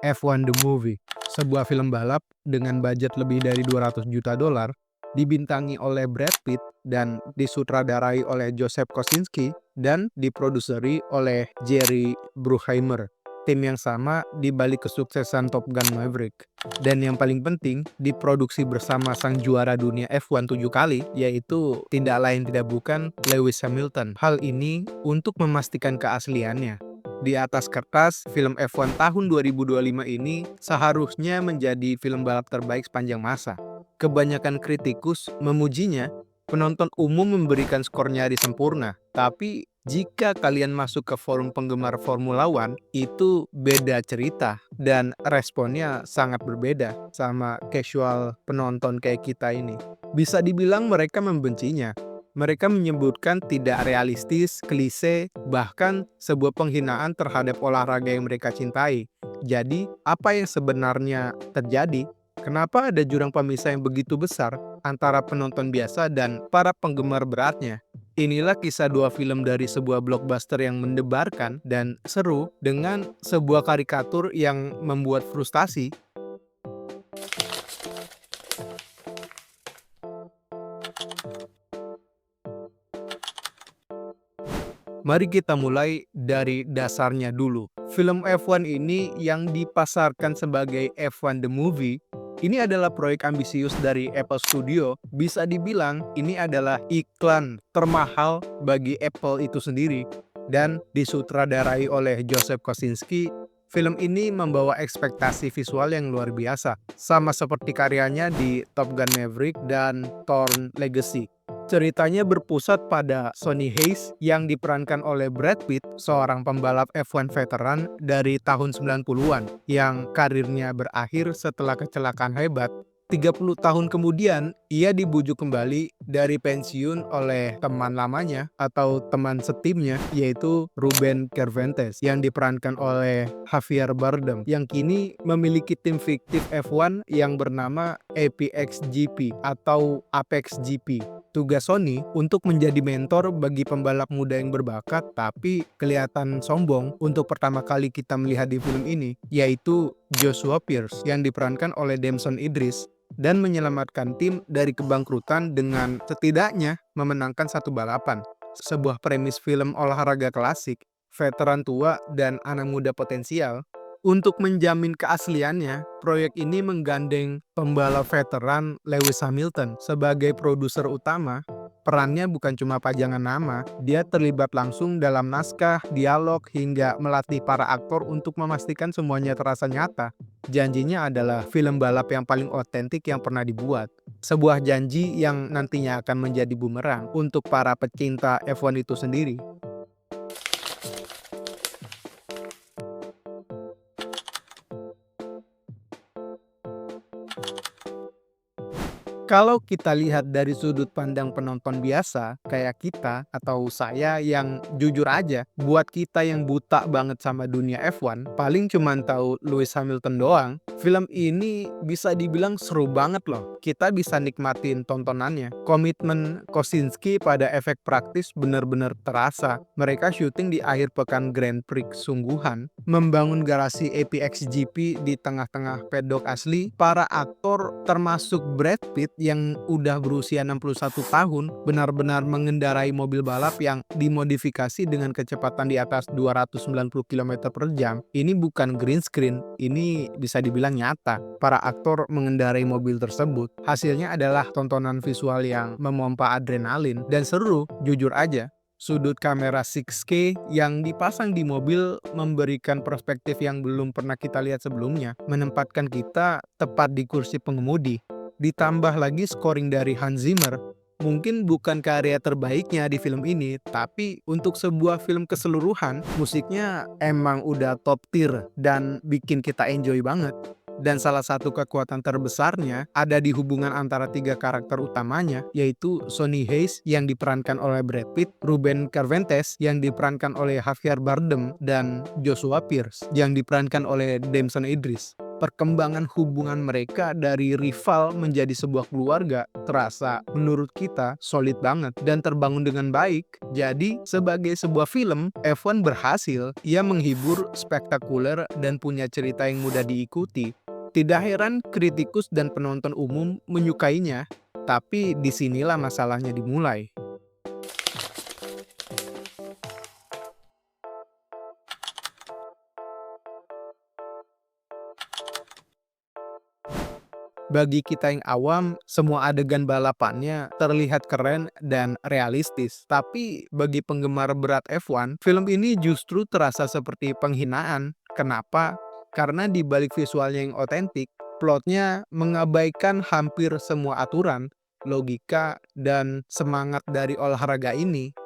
F1 The Movie, sebuah film balap dengan budget lebih dari 200 juta dolar, dibintangi oleh Brad Pitt dan disutradarai oleh Joseph Kosinski dan diproduseri oleh Jerry Bruckheimer. Tim yang sama di balik kesuksesan Top Gun Maverick. Dan yang paling penting, diproduksi bersama sang juara dunia F1 7 kali, yaitu tidak lain tidak bukan Lewis Hamilton. Hal ini untuk memastikan keasliannya. Di atas kertas, film F1 tahun 2025 ini seharusnya menjadi film balap terbaik sepanjang masa. Kebanyakan kritikus memujinya, penonton umum memberikan skor nyaris sempurna. Tapi jika kalian masuk ke forum penggemar Formula One, itu beda cerita dan responnya sangat berbeda sama casual penonton kayak kita ini. Bisa dibilang mereka membencinya. Mereka menyebutkan tidak realistis, klise, bahkan sebuah penghinaan terhadap olahraga yang mereka cintai. Jadi, apa yang sebenarnya terjadi? Kenapa ada jurang pemisah yang begitu besar antara penonton biasa dan para penggemar beratnya? Inilah kisah dua film dari sebuah blockbuster yang mendebarkan dan seru dengan sebuah karikatur yang membuat frustasi. Mari kita mulai dari dasarnya dulu. Film F1 ini yang dipasarkan sebagai F1 The Movie, ini adalah proyek ambisius dari Apple Studio. Bisa dibilang ini adalah iklan termahal bagi Apple itu sendiri. Dan disutradarai oleh Joseph Kosinski, film ini membawa ekspektasi visual yang luar biasa. Sama seperti karyanya di Top Gun Maverick dan Thor Legacy. Ceritanya berpusat pada Sonny Hayes yang diperankan oleh Brad Pitt, seorang pembalap F1 veteran dari tahun 90-an yang karirnya berakhir setelah kecelakaan hebat. 30 tahun kemudian, ia dibujuk kembali dari pensiun oleh teman lamanya atau teman setimnya, yaitu Ruben Cervantes yang diperankan oleh Javier Bardem yang kini memiliki tim fiktif F1 yang bernama Apex GP atau Apex GP. Tugas Sony untuk menjadi mentor bagi pembalap muda yang berbakat tapi kelihatan sombong untuk pertama kali kita melihat di film ini, yaitu Joshua Pierce yang diperankan oleh Damson Idris dan menyelamatkan tim dari kebangkrutan dengan setidaknya memenangkan satu balapan. Sebuah premis film olahraga klasik, veteran tua dan anak muda potensial. Untuk menjamin keasliannya, proyek ini menggandeng pembalap veteran Lewis Hamilton sebagai produser utama. Perannya bukan cuma pajangan nama, dia terlibat langsung dalam naskah, dialog, hingga melatih para aktor untuk memastikan semuanya terasa nyata. Janjinya adalah film balap yang paling otentik yang pernah dibuat. Sebuah janji yang nantinya akan menjadi bumerang untuk para pecinta F1 itu sendiri. Kalau kita lihat dari sudut pandang penonton biasa, kayak kita atau saya yang jujur aja, buat kita yang buta banget sama dunia F1, paling cuman tahu Lewis Hamilton doang, film ini bisa dibilang seru banget loh. Kita bisa nikmatin tontonannya. Komitmen Kosinski pada efek praktis benar-benar terasa. Mereka syuting di akhir pekan Grand Prix sungguhan, membangun garasi APX GP di tengah-tengah pedok asli. Para aktor termasuk Brad Pitt yang udah berusia 61 tahun benar-benar mengendarai mobil balap yang dimodifikasi dengan kecepatan di atas 290 km per jam. Ini bukan green screen, ini bisa dibilang nyata. Para aktor mengendarai mobil tersebut. Hasilnya adalah tontonan visual yang memompa adrenalin dan seru, jujur aja. Sudut kamera 6K yang dipasang di mobil memberikan perspektif yang belum pernah kita lihat sebelumnya, menempatkan kita tepat di kursi pengemudi. Ditambah lagi scoring dari Hans Zimmer, mungkin bukan karya terbaiknya di film ini, tapi untuk sebuah film keseluruhan, musiknya emang udah top tier dan bikin kita enjoy banget. Dan salah satu kekuatan terbesarnya ada di hubungan antara tiga karakter utamanya, yaitu Sonny Hayes yang diperankan oleh Brad Pitt, Ruben Cervantes yang diperankan oleh Javier Bardem, dan Joshua Pierce yang diperankan oleh Damson Idris. Perkembangan hubungan mereka dari rival menjadi sebuah keluarga terasa menurut kita solid banget dan terbangun dengan baik. Jadi sebagai sebuah film, F1 berhasil, ia menghibur, spektakuler, dan punya cerita yang mudah diikuti. Tidak heran kritikus dan penonton umum menyukainya, tapi disinilah masalahnya dimulai. Bagi kita yang awam, semua adegan balapannya terlihat keren dan realistis. Tapi bagi penggemar berat F1, film ini justru terasa seperti penghinaan. Kenapa? Karena di balik visualnya yang otentik, plotnya mengabaikan hampir semua aturan, logika, dan semangat dari olahraga ini.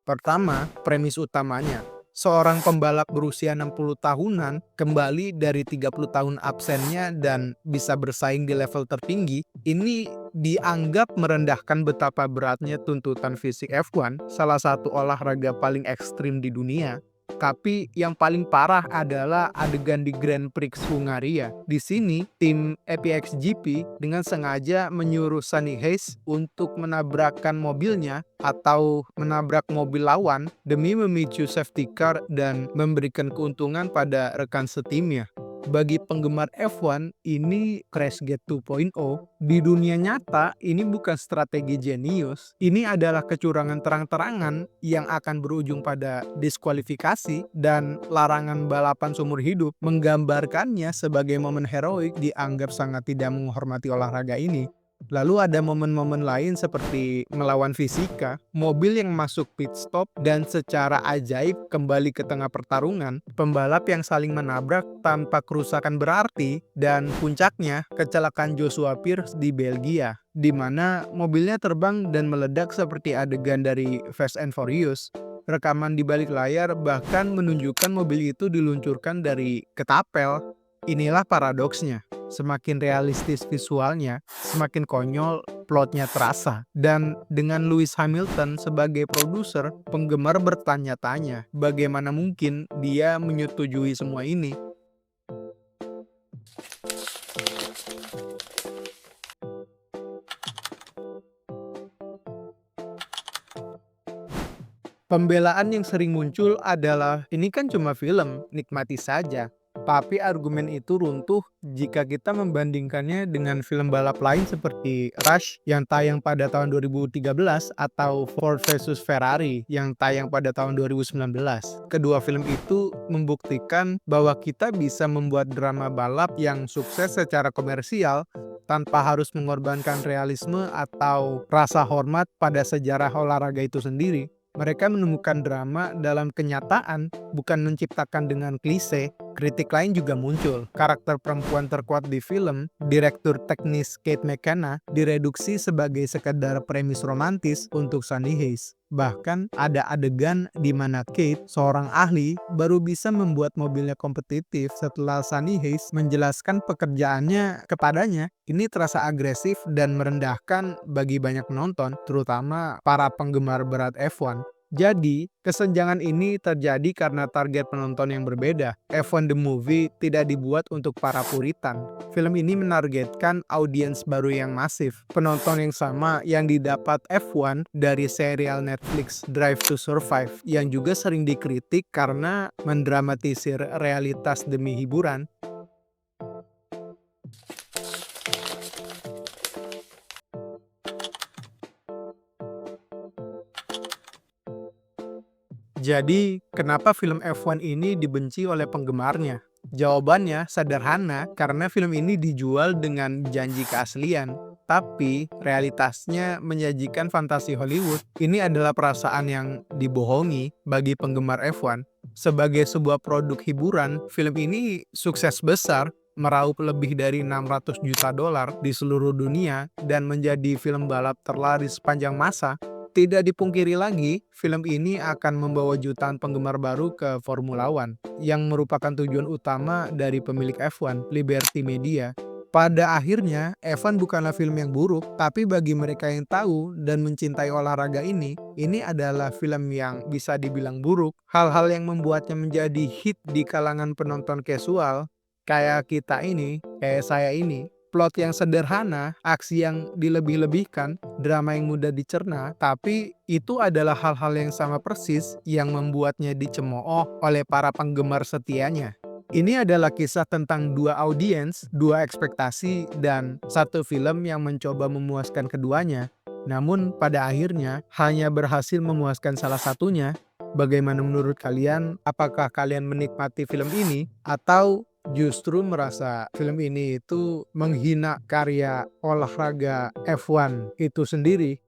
Pertama, premis utamanya. Seorang pembalap berusia 60 tahunan kembali dari 30 tahun absennya dan bisa bersaing di level tertinggi. Ini dianggap merendahkan betapa beratnya tuntutan fisik F1, salah satu olahraga paling ekstrim di dunia. Tapi yang paling parah adalah adegan di Grand Prix Hungaria. Di sini, tim EPXGP dengan sengaja menyuruh Sunny Hayes untuk menabrakkan mobilnya atau menabrak mobil lawan demi memicu safety car dan memberikan keuntungan pada rekan setimnya. Bagi penggemar F1, ini Crashgate 2.0. Di dunia nyata, ini bukan strategi jenius. Ini adalah kecurangan terang-terangan yang akan berujung pada diskualifikasi dan larangan balapan seumur hidup. Menggambarkannya sebagai momen heroik dianggap sangat tidak menghormati olahraga ini. Lalu ada momen-momen lain seperti melawan fisika, mobil yang masuk pit stop dan secara ajaib kembali ke tengah pertarungan, pembalap yang saling menabrak tanpa kerusakan berarti, dan puncaknya kecelakaan Joshua Pierce di Belgia, di mana mobilnya terbang dan meledak seperti adegan dari Fast and Furious. Rekaman di balik layar bahkan menunjukkan mobil itu diluncurkan dari ketapel. Inilah paradoksnya. Semakin realistis visualnya, semakin konyol plotnya terasa. Dan dengan Lewis Hamilton sebagai produser, penggemar bertanya-tanya bagaimana mungkin dia menyetujui semua ini. Pembelaan yang sering muncul adalah, ini kan cuma film, nikmati saja. Tapi argumen itu runtuh jika kita membandingkannya dengan film balap lain seperti Rush yang tayang pada tahun 2013 atau Ford versus Ferrari yang tayang pada tahun 2019. Kedua film itu membuktikan bahwa kita bisa membuat drama balap yang sukses secara komersial tanpa harus mengorbankan realisme atau rasa hormat pada sejarah olahraga itu sendiri. Mereka menemukan drama dalam kenyataan, bukan menciptakan dengan klise. Kritik lain juga muncul. Karakter perempuan terkuat di film, direktur teknis Kate McKenna, direduksi sebagai sekedar premis romantis untuk Sunny Hayes. Bahkan ada adegan di mana Kate, seorang ahli, baru bisa membuat mobilnya kompetitif setelah Sunny Hayes menjelaskan pekerjaannya kepadanya. Ini terasa agresif dan merendahkan bagi banyak penonton, terutama para penggemar berat F1. Jadi, kesenjangan ini terjadi karena target penonton yang berbeda. F1 The Movie tidak dibuat untuk para puritan. Film ini menargetkan audiens baru yang masif. Penonton yang sama yang didapat F1 dari serial Netflix Drive to Survive, yang juga sering dikritik karena mendramatisir realitas demi hiburan. Jadi, kenapa film F1 ini dibenci oleh penggemarnya? Jawabannya sederhana, karena film ini dijual dengan janji keaslian, tapi realitasnya menyajikan fantasi Hollywood. Ini adalah perasaan yang dibohongi bagi penggemar F1. Sebagai sebuah produk hiburan, film ini sukses besar, meraup lebih dari 600 juta dolar di seluruh dunia dan menjadi film balap terlaris sepanjang masa. Tidak dipungkiri lagi, film ini akan membawa jutaan penggemar baru ke Formula One, yang merupakan tujuan utama dari pemilik F1, Liberty Media. Pada akhirnya, F1 bukanlah film yang buruk, tapi bagi mereka yang tahu dan mencintai olahraga ini adalah film yang bisa dibilang buruk. Hal-hal yang membuatnya menjadi hit di kalangan penonton casual kayak kita ini, kayak saya ini, plot yang sederhana, aksi yang dilebih-lebihkan, drama yang mudah dicerna, tapi itu adalah hal-hal yang sama persis yang membuatnya dicemooh oleh para penggemar setianya. Ini adalah kisah tentang dua audiens, dua ekspektasi, dan satu film yang mencoba memuaskan keduanya. Namun pada akhirnya hanya berhasil memuaskan salah satunya. Bagaimana menurut kalian? Apakah kalian menikmati film ini atau justru merasa film ini itu menghina karya olahraga F1 itu sendiri?